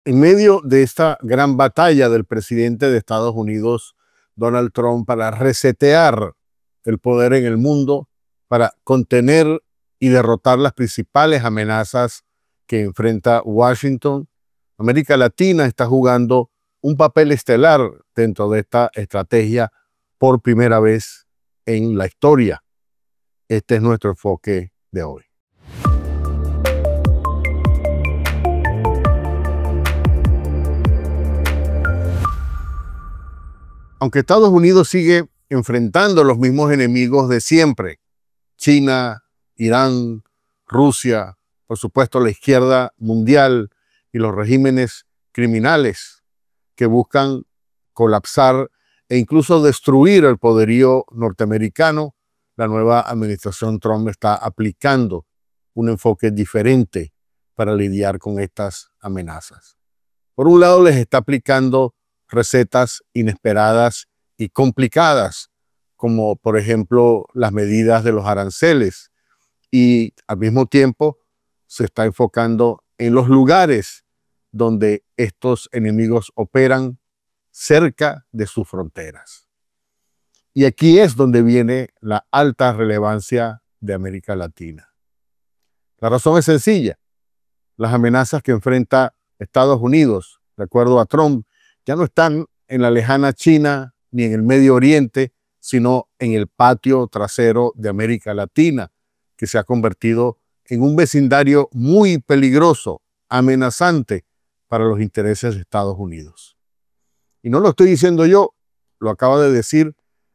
En medio de esta gran batalla del presidente de Estados Unidos, Donald Trump, para resetear el poder en el mundo, para contener y derrotar las principales amenazas que enfrenta Washington, América Latina está jugando un papel estelar dentro de esta estrategia por primera vez en la historia. Este es nuestro enfoque de hoy. Aunque Estados Unidos sigue enfrentando los mismos enemigos de siempre, China, Irán, Rusia, por supuesto la izquierda mundial y los regímenes criminales que buscan colapsar e incluso destruir el poderío norteamericano, la nueva administración Trump está aplicando un enfoque diferente para lidiar con estas amenazas. Por un lado, les está aplicando recetas inesperadas y complicadas, como por ejemplo las medidas de los aranceles, y al mismo tiempo se está enfocando en los lugares donde estos enemigos operan cerca de sus fronteras. Y aquí es donde viene la alta relevancia de América Latina. La razón es sencilla. Las amenazas que enfrenta Estados Unidos, de acuerdo a Trump, ya no están en la lejana China ni en el Medio Oriente, sino en el patio trasero de América Latina, que se ha convertido en un vecindario muy peligroso, amenazante para los intereses de Estados Unidos. Y no lo estoy diciendo yo, lo acaba de decir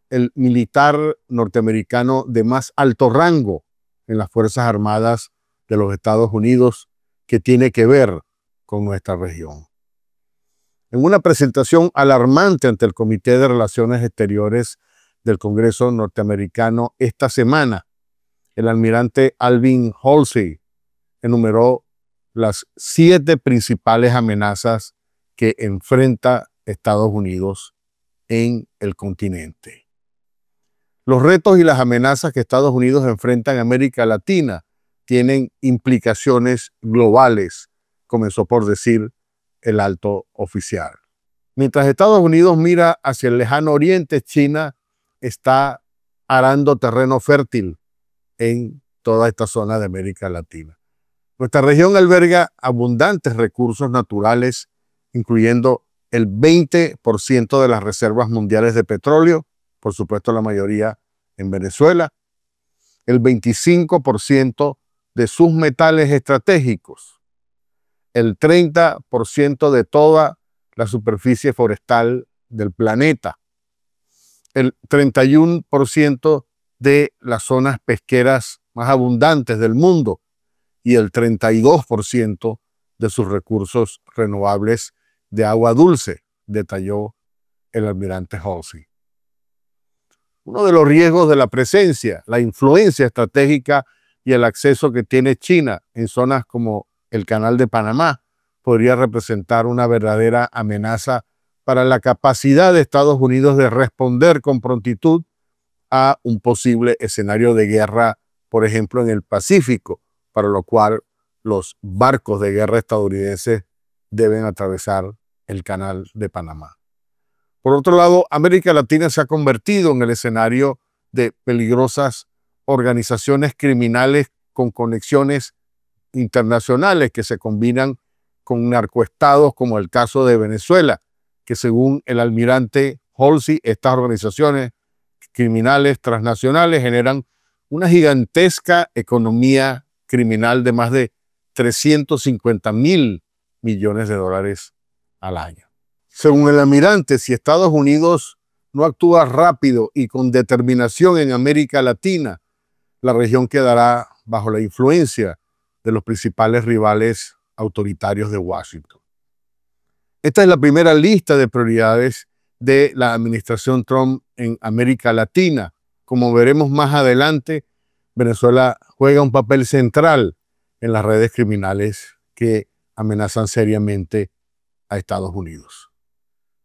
el militar norteamericano de más alto rango en las Fuerzas Armadas de los Estados Unidos, que tiene que ver con nuestra región. En una presentación alarmante ante el Comité de Relaciones Exteriores del Congreso norteamericano esta semana, el almirante Alvin Halsey enumeró las 7 principales amenazas que enfrenta Estados Unidos en el continente. Los retos y las amenazas que Estados Unidos enfrenta en América Latina tienen implicaciones globales, comenzó por decir el alto oficial. Mientras Estados Unidos mira hacia el lejano oriente, China está arando terreno fértil en toda esta zona de América Latina. Nuestra región alberga abundantes recursos naturales, incluyendo el 20% de las reservas mundiales de petróleo, por supuesto la mayoría en Venezuela, el 25% de sus metales estratégicos, el 30% de toda la superficie forestal del planeta, el 31% de las zonas pesqueras más abundantes del mundo y el 32% de sus recursos renovables de agua dulce, detalló el almirante Halsey. Uno de los riesgos de la presencia, la influencia estratégica y el acceso que tiene China en zonas como el Canal de Panamá podría representar una verdadera amenaza para la capacidad de Estados Unidos de responder con prontitud a un posible escenario de guerra, por ejemplo, en el Pacífico, para lo cual los barcos de guerra estadounidenses deben atravesar el Canal de Panamá. Por otro lado, América Latina se ha convertido en el escenario de peligrosas organizaciones criminales con conexiones internacionales que se combinan con narcoestados, como el caso de Venezuela, que según el almirante Halsey, estas organizaciones criminales transnacionales generan una gigantesca economía criminal de más de 350.000 millones de dólares al año. Según el almirante, si Estados Unidos no actúa rápido y con determinación en América Latina, la región quedará bajo la influencia de los principales rivales autoritarios de Washington. Esta es la primera lista de prioridades de la administración Trump en América Latina. Como veremos más adelante, Venezuela juega un papel central en las redes criminales que amenazan seriamente a Estados Unidos.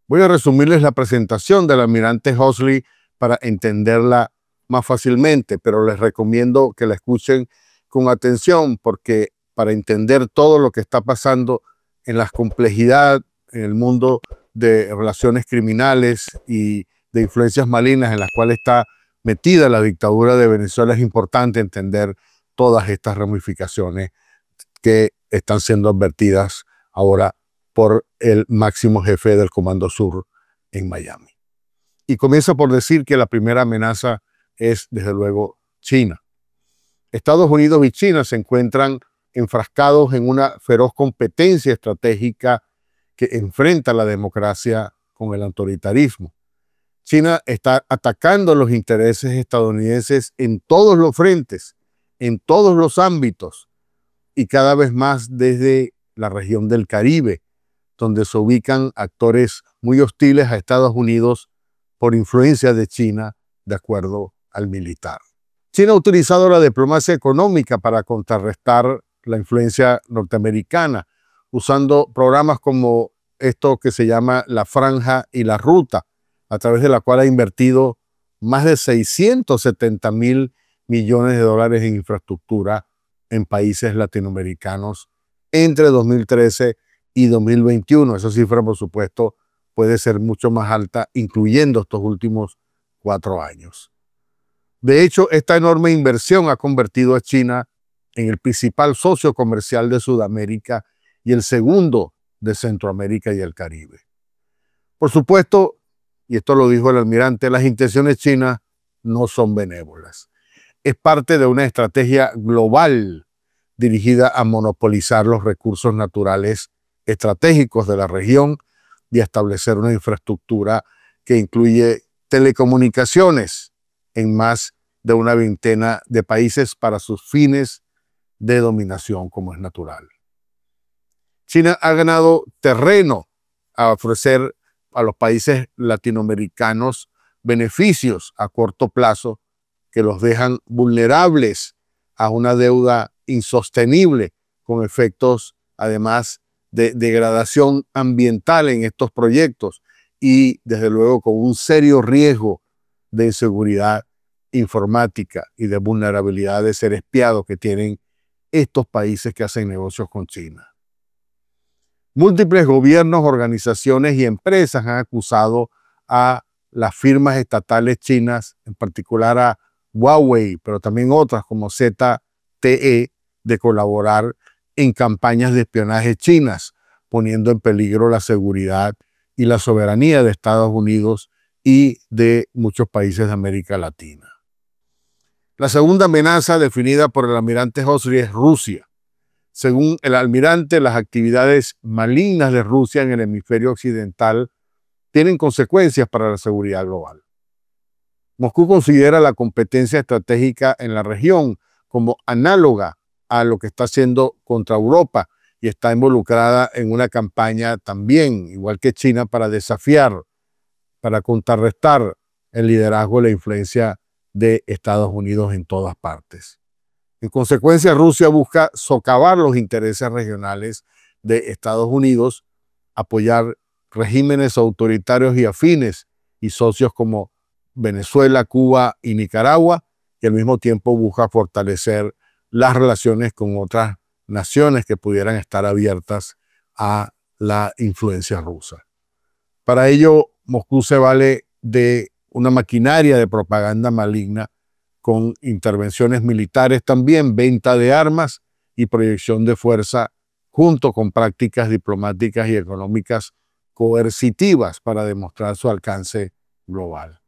Voy a resumirles la presentación del almirante Halsey para entenderla más fácilmente, pero les recomiendo que la escuchen con atención porque para entender todo lo que está pasando en la complejidad, en el mundo de relaciones criminales y de influencias malignas en las cuales está metida la dictadura de Venezuela, es importante entender todas estas ramificaciones que están siendo advertidas ahora por el máximo jefe del Comando Sur en Miami. Y comienza por decir que la primera amenaza es, desde luego, China. Estados Unidos y China se encuentran enfrascados en una feroz competencia estratégica que enfrenta la democracia con el autoritarismo. China está atacando los intereses estadounidenses en todos los frentes, en todos los ámbitos, y cada vez más desde la región del Caribe, donde se ubican actores muy hostiles a Estados Unidos por influencia de China, de acuerdo al militar. China ha utilizado la diplomacia económica para contrarrestar la influencia norteamericana, usando programas como esto que se llama la Franja y la Ruta, a través de la cual ha invertido más de 670.000 millones de dólares en infraestructura en países latinoamericanos entre 2013 y 2021. Esa cifra, por supuesto, puede ser mucho más alta, incluyendo estos últimos 4 años. De hecho, esta enorme inversión ha convertido a China en el principal socio comercial de Sudamérica y el segundo de Centroamérica y el Caribe. Por supuesto, y esto lo dijo el almirante, las intenciones chinas no son benévolas. Es parte de una estrategia global dirigida a monopolizar los recursos naturales estratégicos de la región y a establecer una infraestructura que incluye telecomunicaciones en más de una veintena de países para sus fines de dominación, como es natural. China ha ganado terreno a ofrecer a los países latinoamericanos beneficios a corto plazo que los dejan vulnerables a una deuda insostenible, con efectos además de degradación ambiental en estos proyectos y desde luego con un serio riesgo de inseguridad informática y de vulnerabilidad de ser espiados que tienen estos países que hacen negocios con China. Múltiples gobiernos, organizaciones y empresas han acusado a las firmas estatales chinas, en particular a Huawei, pero también otras como ZTE, de colaborar en campañas de espionaje chinas, poniendo en peligro la seguridad y la soberanía de Estados Unidos y de muchos países de América Latina. La segunda amenaza definida por el almirante Hosri es Rusia. Según el almirante, las actividades malignas de Rusia en el hemisferio occidental tienen consecuencias para la seguridad global. Moscú considera la competencia estratégica en la región como análoga a lo que está haciendo contra Europa y está involucrada en una campaña también, igual que China, para desafiar, para contrarrestar el liderazgo y la influencia de Estados Unidos en todas partes. En consecuencia, Rusia busca socavar los intereses regionales de Estados Unidos, apoyar regímenes autoritarios y afines y socios como Venezuela, Cuba y Nicaragua, y al mismo tiempo busca fortalecer las relaciones con otras naciones que pudieran estar abiertas a la influencia rusa. Para ello, Moscú se vale de una maquinaria de propaganda maligna con intervenciones militares también, venta de armas y proyección de fuerza, junto con prácticas diplomáticas y económicas coercitivas para demostrar su alcance global.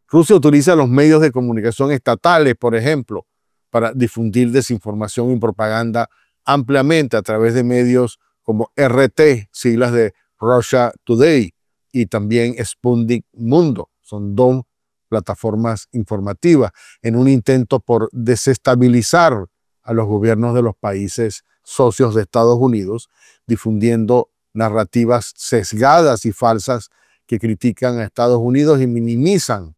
Rusia utiliza los medios de comunicación estatales, por ejemplo, para difundir desinformación y propaganda ampliamente a través de medios como RT, siglas de Russia Today, y también Sputnik Mundo. Son dos plataformas informativas en un intento por desestabilizar a los gobiernos de los países socios de Estados Unidos, difundiendo narrativas sesgadas y falsas que critican a Estados Unidos y minimizan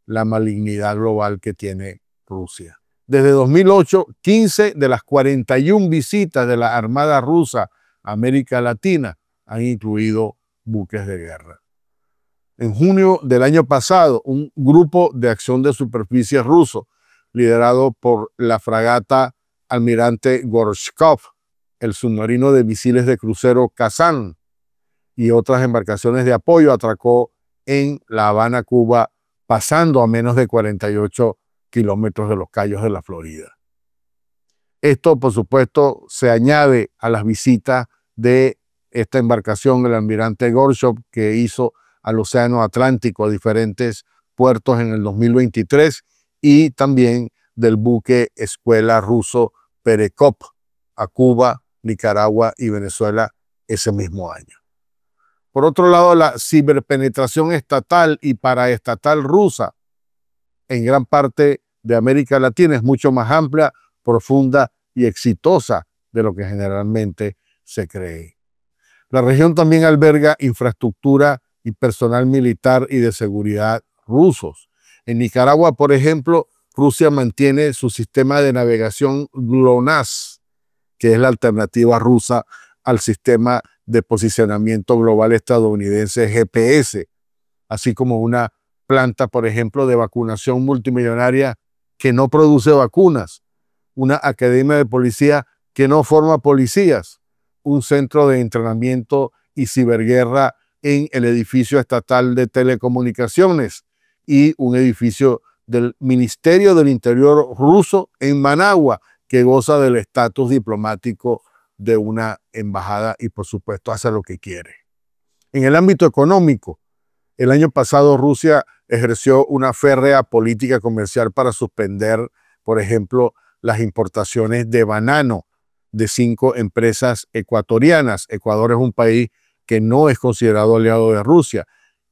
la malignidad global que tiene Rusia. Desde 2008, 15 de las 41 visitas de la Armada rusa a América Latina han incluido buques de guerra. En junio del año pasado, un grupo de acción de superficie ruso, liderado por la fragata almirante Gorshkov, el submarino de misiles de crucero Kazán y otras embarcaciones de apoyo atracó en La Habana, Cuba, pasando a menos de 48 kilómetros de los Cayos de la Florida. Esto, por supuesto, se añade a las visitas de esta embarcación, el almirante Gorshkov, que hizo al Océano Atlántico a diferentes puertos en el 2023, y también del buque escuela ruso Perekop a Cuba, Nicaragua y Venezuela ese mismo año. Por otro lado, la ciberpenetración estatal y paraestatal rusa en gran parte de América Latina es mucho más amplia, profunda y exitosa de lo que generalmente se cree. La región también alberga infraestructura y personal militar y de seguridad rusos. En Nicaragua, por ejemplo, Rusia mantiene su sistema de navegación GLONASS, que es la alternativa rusa al sistema de posicionamiento global estadounidense GPS, así como una planta, por ejemplo, de vacunación multimillonaria que no produce vacunas, una academia de policía que no forma policías, un centro de entrenamiento y ciberguerra en el edificio estatal de telecomunicaciones y un edificio del Ministerio del Interior ruso en Managua, que goza del estatus diplomático de una embajada y, por supuesto, hace lo que quiere. En el ámbito económico, el año pasado Rusia ejerció una férrea política comercial para suspender, por ejemplo, las importaciones de banano de 5 empresas ecuatorianas. Ecuador es un país que no es considerado aliado de Rusia,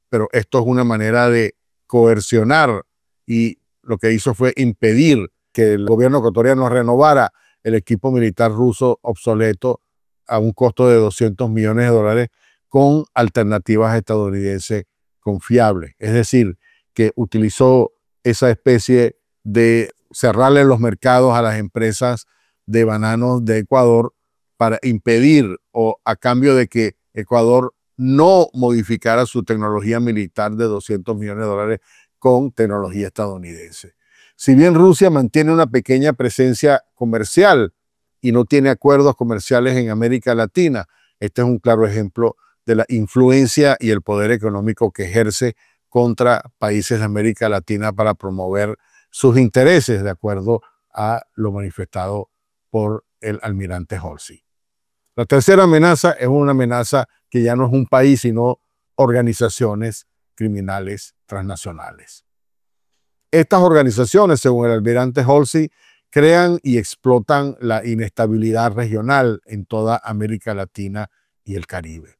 pero esto es una manera de coercionar, y lo que hizo fue impedir que el gobierno ecuatoriano renovara el equipo militar ruso obsoleto a un costo de $200 millones con alternativas estadounidenses confiables. Es decir, que utilizó esa especie de cerrarle los mercados a las empresas de bananos de Ecuador para impedir, o a cambio de que Ecuador no modificara su tecnología militar de $200 millones con tecnología estadounidense. Si bien Rusia mantiene una pequeña presencia comercial y no tiene acuerdos comerciales en América Latina, este es un claro ejemplo de la influencia y el poder económico que ejerce contra países de América Latina para promover sus intereses, de acuerdo a lo manifestado por el almirante Halsey. La tercera amenaza es una amenaza que ya no es un país, sino organizaciones criminales transnacionales. Estas organizaciones, según el almirante Halsey, crean y explotan la inestabilidad regional en toda América Latina y el Caribe.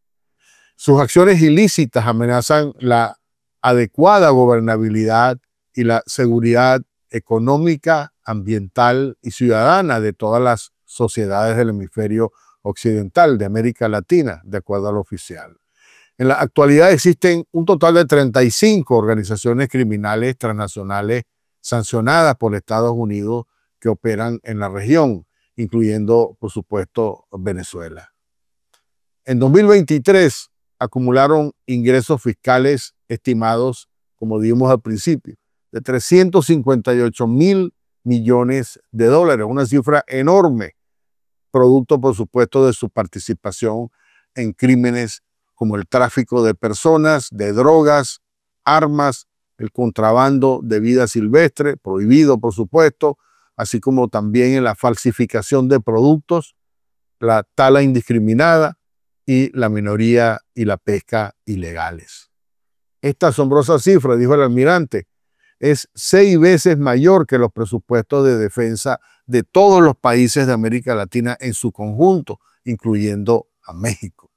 Sus acciones ilícitas amenazan la adecuada gobernabilidad y la seguridad económica, ambiental y ciudadana de todas las sociedades del hemisferio occidental de América Latina, de acuerdo al oficial. En la actualidad existen un total de 35 organizaciones criminales transnacionales sancionadas por Estados Unidos que operan en la región, incluyendo, por supuesto, Venezuela. En 2023 acumularon ingresos fiscales estimados, como dijimos al principio, de $358.000 millones, una cifra enorme, producto, por supuesto, de su participación en crímenes como el tráfico de personas, de drogas, armas, el contrabando de vida silvestre, prohibido, por supuesto, así como también en la falsificación de productos, la tala indiscriminada y la minería y la pesca ilegales. Esta asombrosa cifra, dijo el almirante, es 6 veces mayor que los presupuestos de defensa de todos los países de América Latina en su conjunto, incluyendo a México.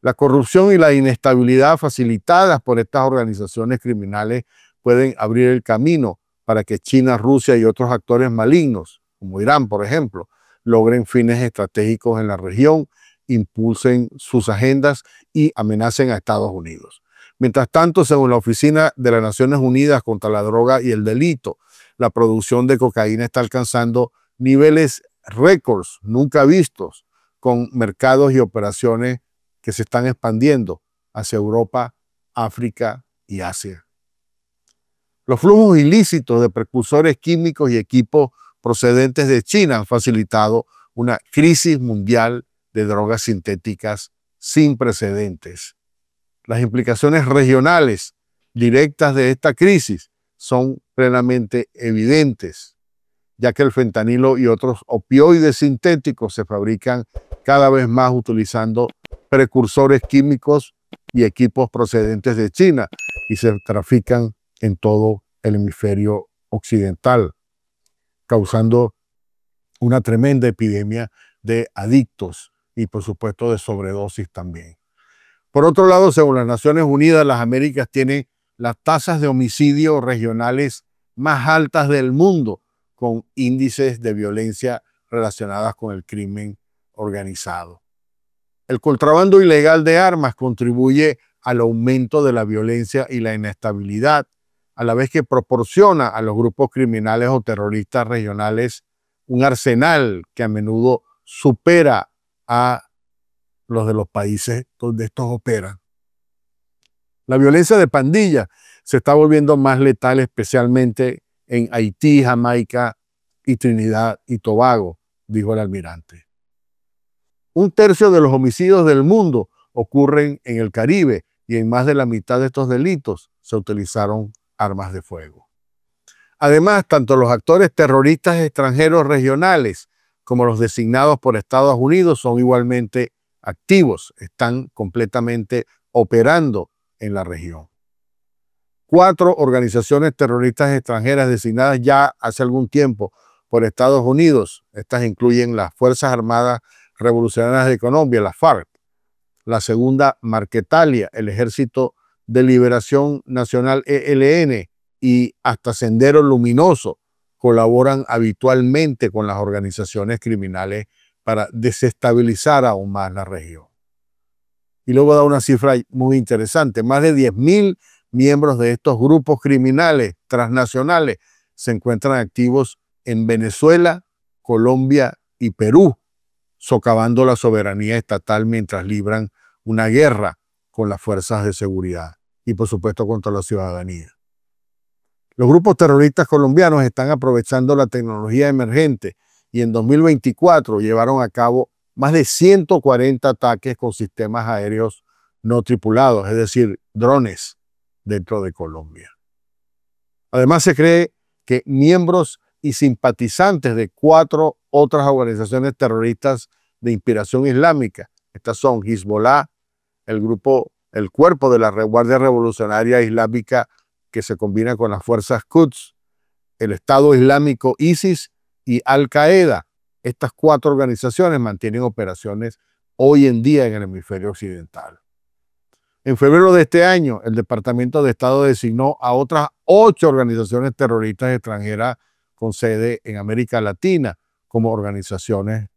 La corrupción y la inestabilidad facilitadas por estas organizaciones criminales pueden abrir el camino para que China, Rusia y otros actores malignos, como Irán, por ejemplo, logren fines estratégicos en la región, impulsen sus agendas y amenacen a Estados Unidos. Mientras tanto, según la Oficina de las Naciones Unidas contra la Droga y el Delito, la producción de cocaína está alcanzando niveles récords nunca vistos, con mercados y operaciones que se están expandiendo hacia Europa, África y Asia. Los flujos ilícitos de precursores químicos y equipos procedentes de China han facilitado una crisis mundial de drogas sintéticas sin precedentes. Las implicaciones regionales directas de esta crisis son plenamente evidentes, ya que el fentanilo y otros opioides sintéticos se fabrican cada vez más utilizando precursores químicos y equipos procedentes de China y se trafican en todo el hemisferio occidental, causando una tremenda epidemia de adictos y, por supuesto, de sobredosis también. Por otro lado, según las Naciones Unidas, las Américas tienen las tasas de homicidio regionales más altas del mundo, con índices de violencia relacionadas con el crimen organizado. El contrabando ilegal de armas contribuye al aumento de la violencia y la inestabilidad, a la vez que proporciona a los grupos criminales o terroristas regionales un arsenal que a menudo supera a los de los países donde estos operan. La violencia de pandillas se está volviendo más letal, especialmente en Haití, Jamaica y Trinidad y Tobago, dijo el almirante. 1/3 de los homicidios del mundo ocurren en el Caribe y en más de la mitad de estos delitos se utilizaron armas de fuego. Además, tanto los actores terroristas extranjeros regionales como los designados por Estados Unidos son igualmente activos, están completamente operando en la región. 4 organizaciones terroristas extranjeras designadas ya hace algún tiempo por Estados Unidos, estas incluyen las Fuerzas Armadas Revolucionarias de Colombia, la FARC, la Segunda Marquetalia, el Ejército de Liberación Nacional ELN y hasta Sendero Luminoso colaboran habitualmente con las organizaciones criminales para desestabilizar aún más la región. Y luego da una cifra muy interesante, más de 10.000 miembros de estos grupos criminales transnacionales se encuentran activos en Venezuela, Colombia y Perú, socavando la soberanía estatal mientras libran una guerra con las fuerzas de seguridad y, por supuesto, contra la ciudadanía. Los grupos terroristas colombianos están aprovechando la tecnología emergente y en 2024 llevaron a cabo más de 140 ataques con sistemas aéreos no tripulados, es decir, drones, dentro de Colombia. Además, se cree que miembros y simpatizantes de 4 otras organizaciones terroristas de inspiración islámica, estas son Hezbollah, el cuerpo de la Guardia Revolucionaria Islámica que se combina con las fuerzas Quds, el Estado Islámico ISIS y Al-Qaeda. Estas 4 organizaciones mantienen operaciones hoy en día en el hemisferio occidental. En febrero de este año, el Departamento de Estado designó a otras 8 organizaciones terroristas extranjeras con sede en América Latina como organizaciones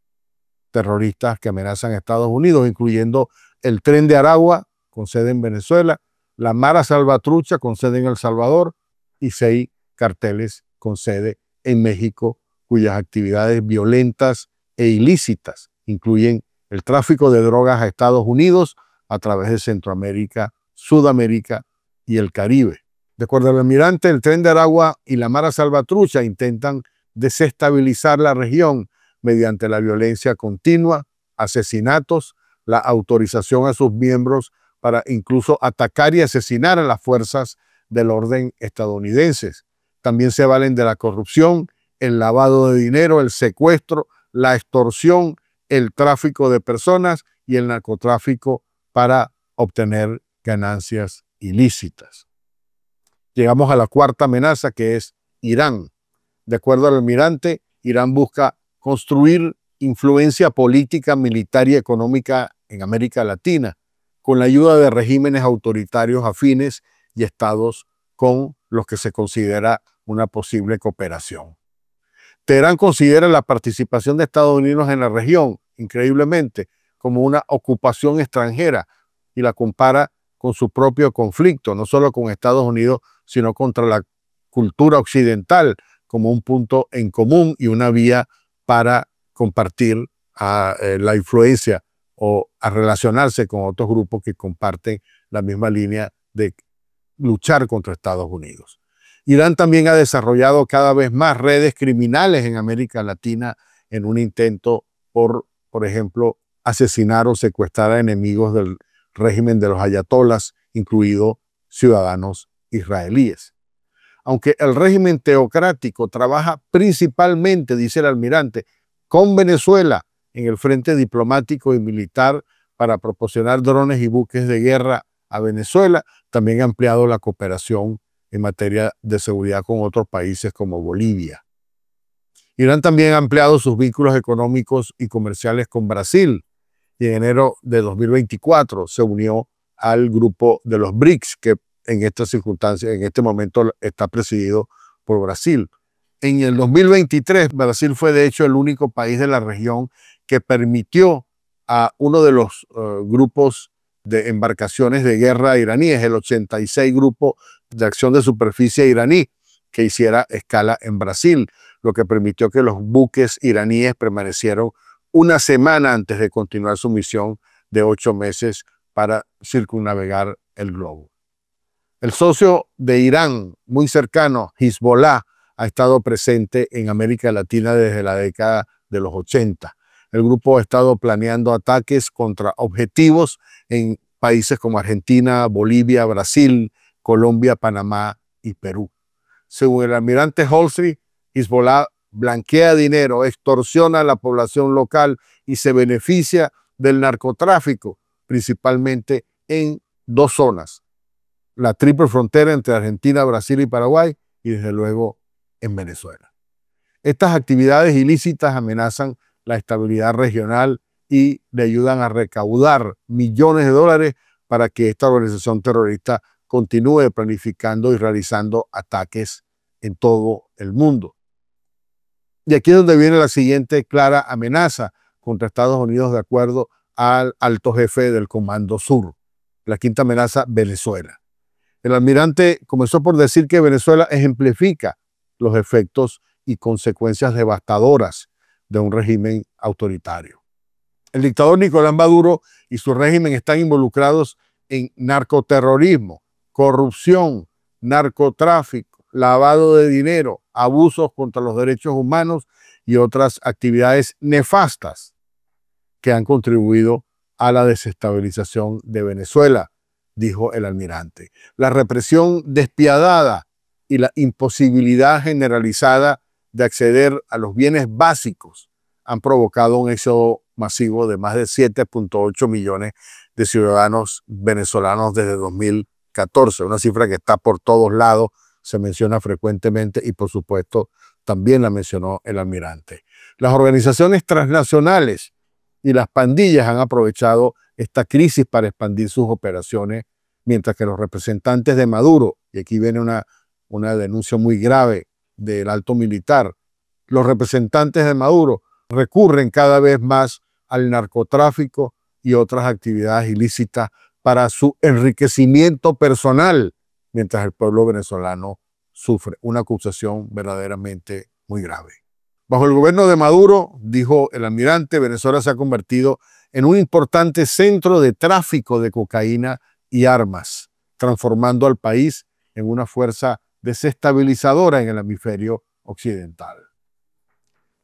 terroristas que amenazan a Estados Unidos, incluyendo el Tren de Aragua, con sede en Venezuela, la Mara Salvatrucha, con sede en El Salvador, y 6 carteles con sede en México, cuyas actividades violentas e ilícitas incluyen el tráfico de drogas a Estados Unidos a través de Centroamérica, Sudamérica y el Caribe. De acuerdo al almirante, el Tren de Aragua y la Mara Salvatrucha intentan desestabilizar la región mediante la violencia continua, asesinatos, la autorización a sus miembros para incluso atacar y asesinar a las fuerzas del orden estadounidenses. También se valen de la corrupción, el lavado de dinero, el secuestro, la extorsión, el tráfico de personas y el narcotráfico para obtener ganancias ilícitas. Llegamos a la 4ª amenaza, que es Irán. De acuerdo al almirante, Irán busca construir influencia política, militar y económica en América Latina, con la ayuda de regímenes autoritarios afines y estados con los que se considera una posible cooperación. Teherán considera la participación de Estados Unidos en la región, increíblemente, como una ocupación extranjera y la compara con su propio conflicto, no solo con Estados Unidos, sino contra la cultura occidental, como un punto en común y una vía para compartir la influencia o a relacionarse con otros grupos que comparten la misma línea de luchar contra Estados Unidos. Irán también ha desarrollado cada vez más redes criminales en América Latina en un intento por ejemplo, asesinar o secuestrar a enemigos del régimen de los ayatolás, incluidos ciudadanos israelíes. Aunque el régimen teocrático trabaja principalmente, dice el almirante, con Venezuela en el frente diplomático y militar para proporcionar drones y buques de guerra a Venezuela, también ha ampliado la cooperación en materia de seguridad con otros países como Bolivia. Irán también ha ampliado sus vínculos económicos y comerciales con Brasil y en enero de 2024 se unió al grupo de los BRICS, que en estas circunstancias, en este momento está presidido por Brasil. En el 2023, Brasil fue de hecho el único país de la región que permitió a uno de los grupos de embarcaciones de guerra iraníes, el 86 Grupo de Acción de Superficie iraní, que hiciera escala en Brasil, lo que permitió que los buques iraníes permanecieran una semana antes de continuar su misión de 8 meses para circunnavegar el globo. El socio de Irán, muy cercano, Hezbollah, ha estado presente en América Latina desde la década de los 80. El grupo ha estado planeando ataques contra objetivos en países como Argentina, Bolivia, Brasil, Colombia, Panamá y Perú. Según el almirante Halsey, Hezbollah blanquea dinero, extorsiona a la población local y se beneficia del narcotráfico, principalmente en 2 zonas: la triple frontera entre Argentina, Brasil y Paraguay, y desde luego en Venezuela. Estas actividades ilícitas amenazan la estabilidad regional y le ayudan a recaudar millones de dólares para que esta organización terrorista continúe planificando y realizando ataques en todo el mundo. Y aquí es donde viene la siguiente clara amenaza contra Estados Unidos de acuerdo al alto jefe del Comando Sur. La quinta amenaza, Venezuela. El almirante comenzó por decir que Venezuela ejemplifica los efectos y consecuencias devastadoras de un régimen autoritario. El dictador Nicolás Maduro y su régimen están involucrados en narcoterrorismo, corrupción, narcotráfico, lavado de dinero, abusos contra los derechos humanos y otras actividades nefastas que han contribuido a la desestabilización de Venezuela, dijo el almirante. La represión despiadada y la imposibilidad generalizada de acceder a los bienes básicos han provocado un éxodo masivo de más de 7.8 millones de ciudadanos venezolanos desde 2014, una cifra que está por todos lados, se menciona frecuentemente y por supuesto también la mencionó el almirante. Las organizaciones transnacionales y las pandillas han aprovechado esta crisis para expandir sus operaciones, mientras que los representantes de Maduro, y aquí viene una denuncia muy grave del alto militar, los representantes de Maduro recurren cada vez más al narcotráfico y otras actividades ilícitas para su enriquecimiento personal, mientras el pueblo venezolano sufre una acusación verdaderamente muy grave. Bajo el gobierno de Maduro, dijo el almirante, Venezuela se ha convertido en un importante centro de tráfico de cocaína y armas, transformando al país en una fuerza desestabilizadora en el hemisferio occidental.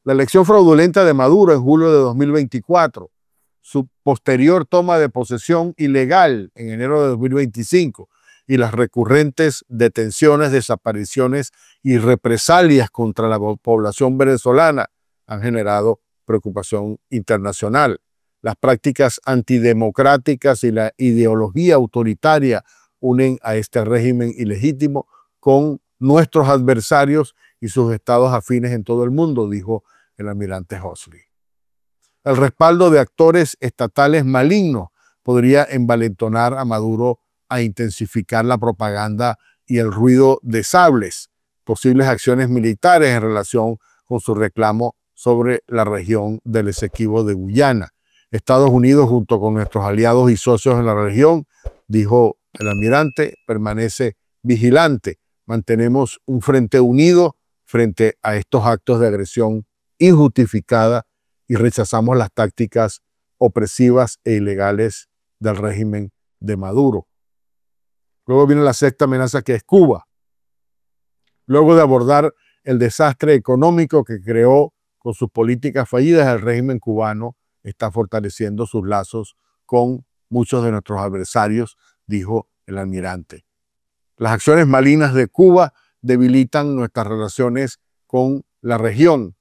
La elección fraudulenta de Maduro en julio de 2024, su posterior toma de posesión ilegal en enero de 2025 y las recurrentes detenciones, desapariciones y represalias contra la población venezolana han generado preocupación internacional. Las prácticas antidemocráticas y la ideología autoritaria unen a este régimen ilegítimo con nuestros adversarios y sus estados afines en todo el mundo, dijo el almirante Halsey. El respaldo de actores estatales malignos podría envalentonar a Maduro a intensificar la propaganda y el ruido de sables, posibles acciones militares en relación con su reclamo sobre la región del Esequibo de Guyana. Estados Unidos, junto con nuestros aliados y socios en la región, dijo el almirante, permanece vigilante. Mantenemos un frente unido frente a estos actos de agresión injustificada y rechazamos las tácticas opresivas e ilegales del régimen de Maduro. Luego viene la sexta amenaza, que es Cuba. Luego de abordar el desastre económico que creó con sus políticas fallidas, el régimen cubano está fortaleciendo sus lazos con muchos de nuestros adversarios, dijo el almirante. Las acciones malignas de Cuba debilitan nuestras relaciones con la región,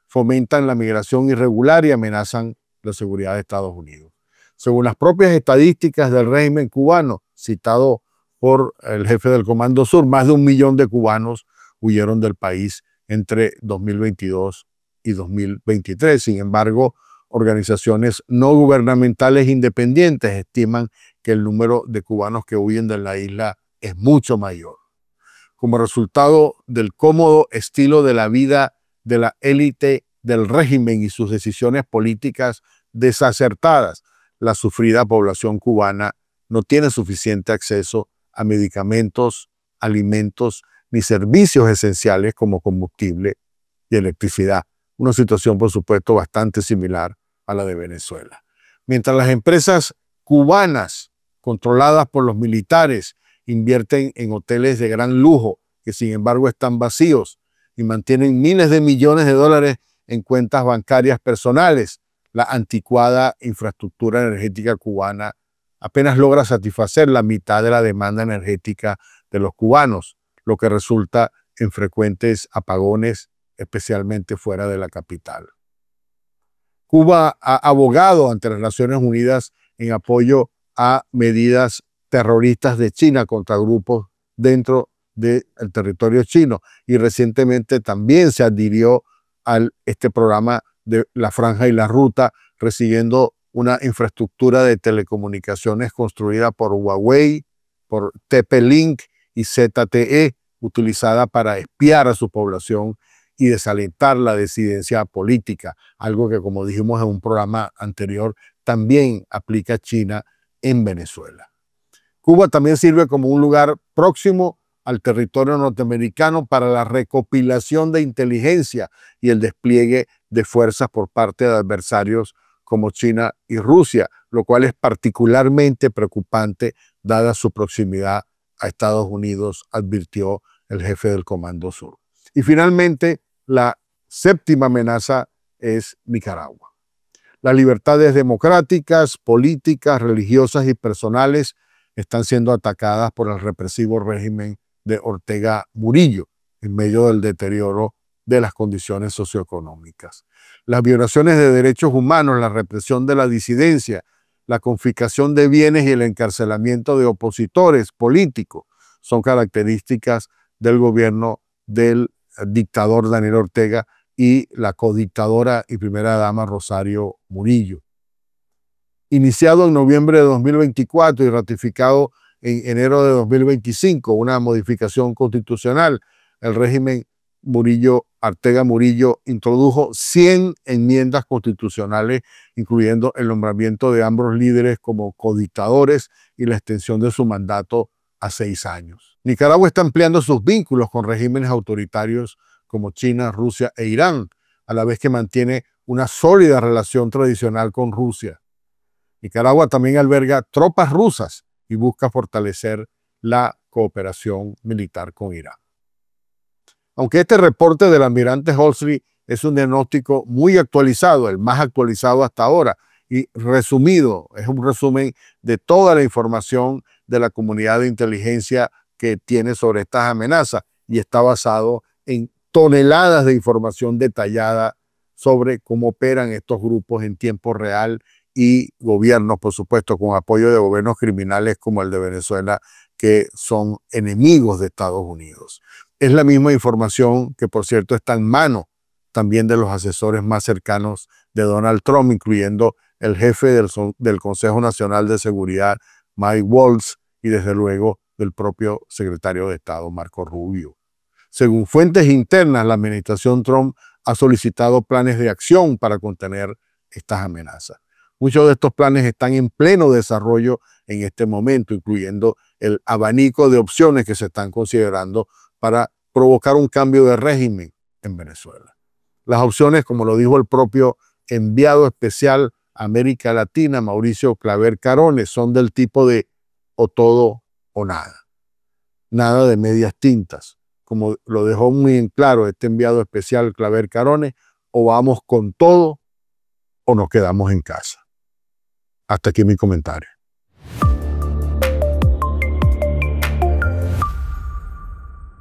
fomentan la migración irregular y amenazan la seguridad de Estados Unidos. Según las propias estadísticas del régimen cubano, citado por el jefe del Comando Sur, más de 1 millón de cubanos huyeron del país entre 2022 y 2023. Sin embargo, organizaciones no gubernamentales independientes estiman que el número de cubanos que huyen de la isla es mucho mayor. Como resultado del cómodo estilo de la vida de la élite del régimen y sus decisiones políticas desacertadas, la sufrida población cubana no tiene suficiente acceso a medicamentos, alimentos ni servicios esenciales como combustible y electricidad. Una situación, por supuesto, bastante similar a la de Venezuela. Mientras las empresas cubanas controladas por los militares invierten en hoteles de gran lujo que sin embargo están vacíos y mantienen miles de millones de dólares en cuentas bancarias personales, la anticuada infraestructura energética cubana apenas logra satisfacer la mitad de la demanda energética de los cubanos, lo que resulta en frecuentes apagones, especialmente fuera de la capital. Cuba ha abogado ante las Naciones Unidas en apoyo a medidas terroristas de China contra grupos dentro del territorio chino y recientemente también se adhirió a este programa de la Franja y la Ruta, recibiendo una infraestructura de telecomunicaciones construida por Huawei, por TP-Link y ZTE, utilizada para espiar a su población y desalentar la disidencia política, algo que, como dijimos en un programa anterior, también aplica China en Venezuela. Cuba también sirve como un lugar próximo al territorio norteamericano para la recopilación de inteligencia y el despliegue de fuerzas por parte de adversarios como China y Rusia, lo cual es particularmente preocupante dada su proximidad a Estados Unidos, advirtió el jefe del Comando Sur. Y finalmente, la séptima amenaza es Nicaragua. Las libertades democráticas, políticas, religiosas y personales están siendo atacadas por el represivo régimen de Ortega Murillo en medio del deterioro de las condiciones socioeconómicas. Las violaciones de derechos humanos, la represión de la disidencia, la confiscación de bienes y el encarcelamiento de opositores políticos son características del gobierno del dictador Daniel Ortega y la codictadora y primera dama Rosario Murillo. Iniciado en noviembre de 2024 y ratificado en enero de 2025, una modificación constitucional, el régimen Ortega Murillo introdujo 100 enmiendas constitucionales, incluyendo el nombramiento de ambos líderes como codictadores y la extensión de su mandato a 6 años. Nicaragua está ampliando sus vínculos con regímenes autoritarios como China, Rusia e Irán, a la vez que mantiene una sólida relación tradicional con Rusia. Nicaragua también alberga tropas rusas y busca fortalecer la cooperación militar con Irán. Aunque este reporte del almirante Halsey es un diagnóstico muy actualizado, el más actualizado hasta ahora, y resumido, es un resumen de toda la información de la comunidad de inteligencia que tiene sobre estas amenazas y está basado en toneladas de información detallada sobre cómo operan estos grupos en tiempo real y gobiernos, por supuesto, con apoyo de gobiernos criminales como el de Venezuela, que son enemigos de Estados Unidos. Es la misma información que, por cierto, está en mano también de los asesores más cercanos de Donald Trump, incluyendo el jefe del Consejo Nacional de Seguridad, Mike Waltz, y desde luego del propio secretario de Estado, Marco Rubio. Según fuentes internas, la administración Trump ha solicitado planes de acción para contener estas amenazas. Muchos de estos planes están en pleno desarrollo en este momento, incluyendo el abanico de opciones que se están considerando para provocar un cambio de régimen en Venezuela. Las opciones, como lo dijo el propio enviado especial a América Latina, Mauricio Claver Carones, son del tipo de o todo o nada. Nada de medias tintas. Como lo dejó muy en claro este enviado especial Claver Carones, o vamos con todo o nos quedamos en casa. Hasta aquí mi comentario.